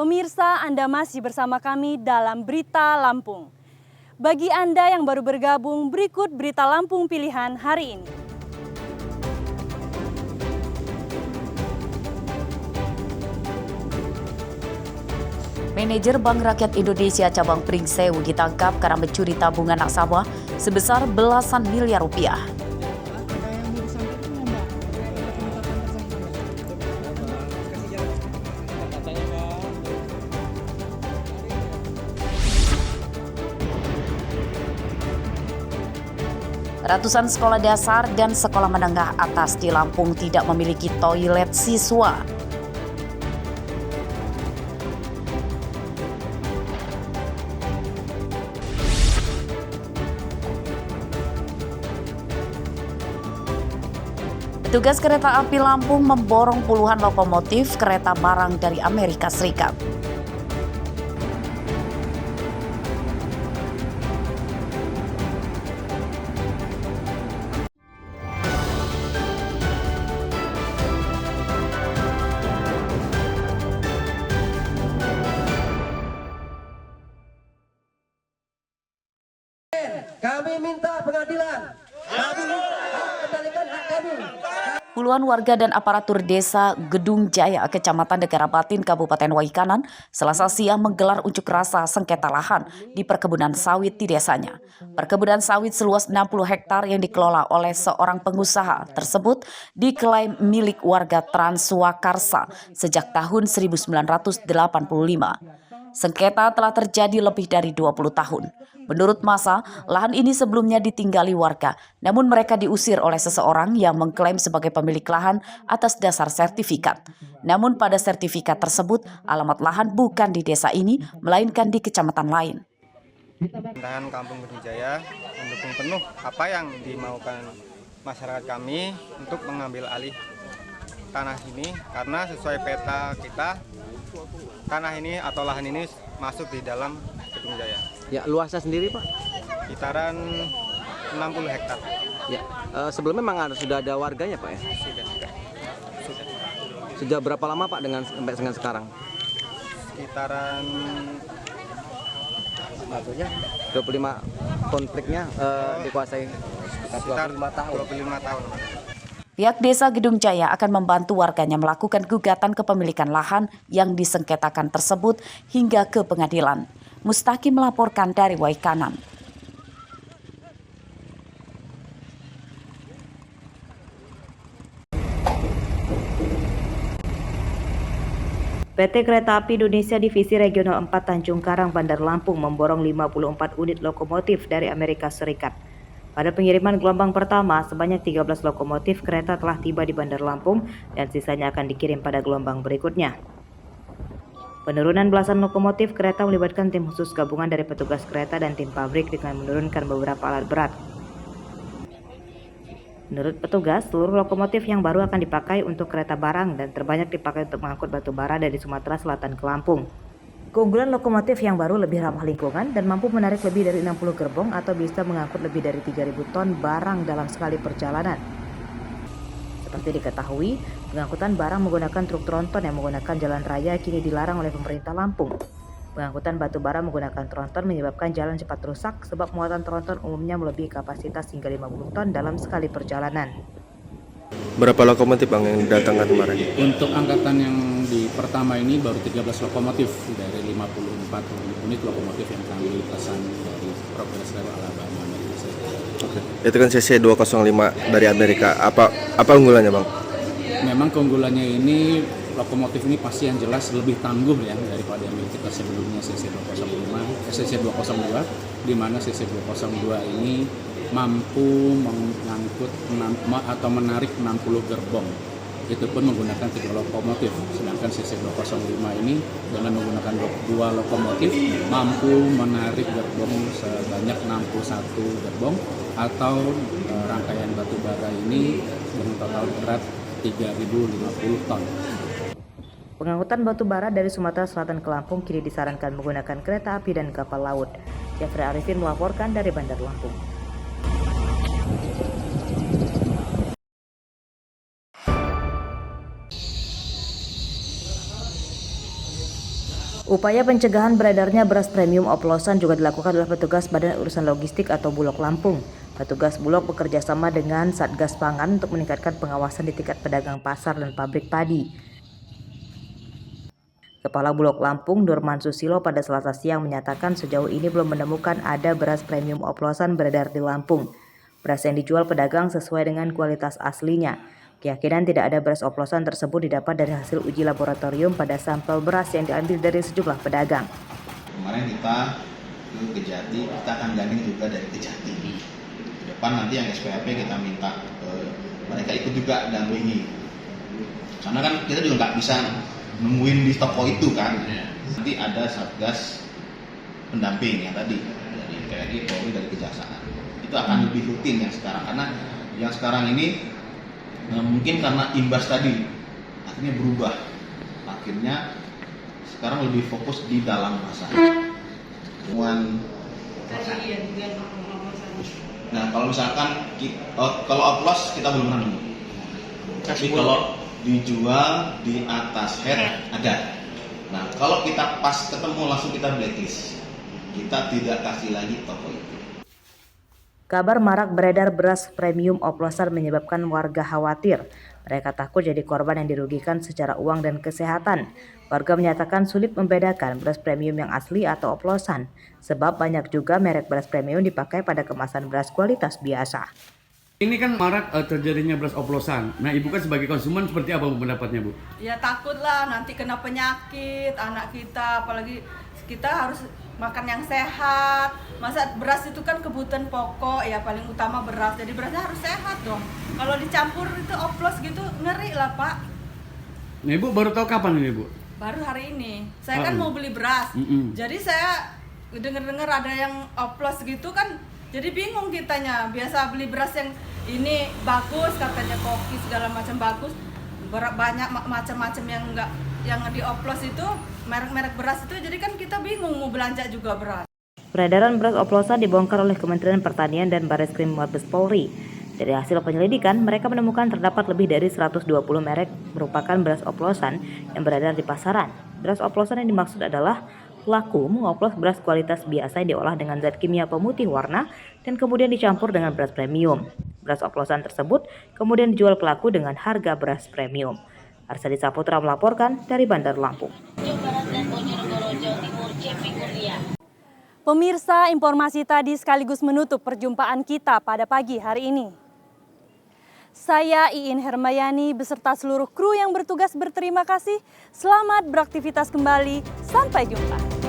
Pemirsa, Anda masih bersama kami dalam Berita Lampung. Bagi Anda yang baru bergabung, berikut Berita Lampung pilihan hari ini. Manajer Bank Rakyat Indonesia cabang Pringsewu ditangkap karena mencuri tabungan nasabah sebesar belasan miliar rupiah. Ratusan sekolah dasar dan sekolah menengah atas di Lampung tidak memiliki toilet siswa. Petugas kereta api Lampung memborong puluhan lokomotif kereta barang dari Amerika Serikat. Kami minta pengadilan. Kami kembalikan hak kami. Puluhan warga dan aparatur desa Gedung Jaya, Kecamatan Negara Batin, Kabupaten Waikanan, Selasa siang menggelar unjuk rasa sengketa lahan di perkebunan sawit di desanya. Perkebunan sawit seluas 60 hektar yang dikelola oleh seorang pengusaha tersebut diklaim milik warga Transwakarsa sejak tahun 1985. Sengketa telah terjadi lebih dari 20 tahun. Menurut masa, lahan ini sebelumnya ditinggali warga, namun mereka diusir oleh seseorang yang mengklaim sebagai pemilik lahan atas dasar sertifikat. Namun pada sertifikat tersebut, alamat lahan bukan di desa ini, melainkan di kecamatan lain. Pemerintahan Kampung Gedung Jaya mendukung penuh apa yang dimaukan masyarakat kami untuk mengambil alih tanah ini, karena sesuai peta kita, tanah ini atau lahan ini masuk di dalam Gedung Jaya. Ya, luasnya sendiri, Pak? Sekitaran 60 hektar. Ya, sebelumnya memang sudah ada warganya, Pak, ya? Sudah. Sudah berapa lama, Pak, sampai dengan sekarang? Sekitaran 25 konfliknya dikuasai sekitar 25 tahun. Pihak Desa Gedung Jaya akan membantu warganya melakukan gugatan kepemilikan lahan yang disengketakan tersebut hingga ke pengadilan. Mustaki melaporkan dari Waikanan. PT Kereta Api Indonesia Divisi Regional 4 Tanjung Karang Bandar Lampung memborong 54 unit lokomotif dari Amerika Serikat. Pada pengiriman gelombang pertama, sebanyak 13 lokomotif kereta telah tiba di Bandar Lampung dan sisanya akan dikirim pada gelombang berikutnya. Penurunan belasan lokomotif kereta melibatkan tim khusus gabungan dari petugas kereta dan tim pabrik dengan menurunkan beberapa alat berat. Menurut petugas, seluruh lokomotif yang baru akan dipakai untuk kereta barang dan terbanyak dipakai untuk mengangkut batu bara dari Sumatera Selatan ke Lampung. Keunggulan lokomotif yang baru lebih ramah lingkungan dan mampu menarik lebih dari 60 gerbong atau bisa mengangkut lebih dari 3.000 ton barang dalam sekali perjalanan. Seperti diketahui, pengangkutan barang menggunakan truk tronton yang menggunakan jalan raya kini dilarang oleh pemerintah Lampung. Pengangkutan batu bara menggunakan tronton menyebabkan jalan cepat rusak sebab muatan tronton umumnya melebihi kapasitas hingga 50 ton dalam sekali perjalanan. Berapa lokomotif, Bang, yang didatangkan kemarin? Untuk angkatan yang di pertama ini baru 13 lokomotif dari 54 unit lokomotif yang kami pesan dari Progress Rail Alabama Amerika Serikat. Oke. Itu kan CC 205 dari Amerika. Apa unggulannya, Bang? Memang keunggulannya ini lokomotif ini pasti yang jelas lebih tangguh ya daripada yang kita sebelumnya CC 202, di mana CC 202 ini mampu mengangkut atau menarik 60 gerbong. Itu pun menggunakan 3 lokomotif. Sedangkan CC 205 ini dengan menggunakan 2 lokomotif mampu menarik gerbong sebanyak 61 gerbong atau rangkaian batu bara ini dengan total berat 3.050 ton. Pengangkutan batu bara dari Sumatera Selatan ke Lampung kini disarankan menggunakan kereta api dan kapal laut. Jeffrey Arifin melaporkan dari Bandar Lampung. Upaya pencegahan beredarnya beras premium oplosan juga dilakukan oleh petugas Badan Urusan Logistik atau Bulog Lampung. Petugas Bulog bekerja sama dengan Satgas Pangan untuk meningkatkan pengawasan di tingkat pedagang pasar dan pabrik padi. Kepala Bulog Lampung, Nurman Susilo, pada Selasa siang menyatakan sejauh ini belum menemukan ada beras premium oplosan beredar di Lampung. Beras yang dijual pedagang sesuai dengan kualitas aslinya. Keyakinan tidak ada beras oplosan tersebut didapat dari hasil uji laboratorium pada sampel beras yang diambil dari sejumlah pedagang. Kemarin kita ke Kejati, kita akan gandeng juga dari Kejati. Ke depan nanti yang SPAP kita minta mereka ikut juga dampingi. Karena kan kita juga nggak bisa nemuin di toko itu kan. Nanti ada Satgas pendamping yang tadi dari TNI, Polri, dari Kejaksaan. Itu akan lebih rutin yang sekarang, karena yang sekarang ini mungkin karena imbas tadi akhirnya berubah, akhirnya sekarang lebih fokus di dalam pasar. Nah kalau misalkan kalau oplos kita belum pernah nemu, tapi kalau dijual di atas head ada. Nah kalau kita pas ketemu langsung kita blacklist, kita tidak kasih lagi toko itu. Kabar marak beredar beras premium oplosan menyebabkan warga khawatir. Mereka takut jadi korban yang dirugikan secara uang dan kesehatan. Warga menyatakan sulit membedakan beras premium yang asli atau oplosan, sebab banyak juga merek beras premium dipakai pada kemasan beras kualitas biasa. Ini kan marak terjadinya beras oplosan. Nah, Ibu kan sebagai konsumen seperti apa pendapatnya, Bu? Ya takutlah nanti kena penyakit anak kita, apalagi kita harus makan yang sehat. Masa beras itu kan kebutuhan pokok ya, paling utama beras. Jadi berasnya harus sehat dong. Kalau dicampur itu oplos gitu ngeri lah, Pak. Nah, Ibu baru tahu kapan ini, Bu? Baru hari ini. Saya kan mau beli beras. Jadi saya dengar-dengar ada yang oplos gitu kan, jadi bingung kitanya. Biasa beli beras yang ini bagus, katanya koki segala macam bagus. Banyak macam-macam yang dioplos itu, merek-merek beras itu, jadi kan kita bingung mau belanja juga beras. Peredaran beras oplosan dibongkar oleh Kementerian Pertanian dan Barreskrim Mabes Polri. Dari hasil penyelidikan, mereka menemukan terdapat lebih dari 120 merek merupakan beras oplosan yang beredar di pasaran. Beras oplosan yang dimaksud adalah pelaku mengoplos beras kualitas biasa yang diolah dengan zat kimia pemutih warna dan kemudian dicampur dengan beras premium. Beras oplosan tersebut kemudian dijual pelaku dengan harga beras premium. Arsadi Saputra melaporkan dari Bandar Lampung. Pemirsa, informasi tadi sekaligus menutup perjumpaan kita pada pagi hari ini. Saya Iin Hermayani beserta seluruh kru yang bertugas berterima kasih. Selamat beraktivitas kembali. Sampai jumpa.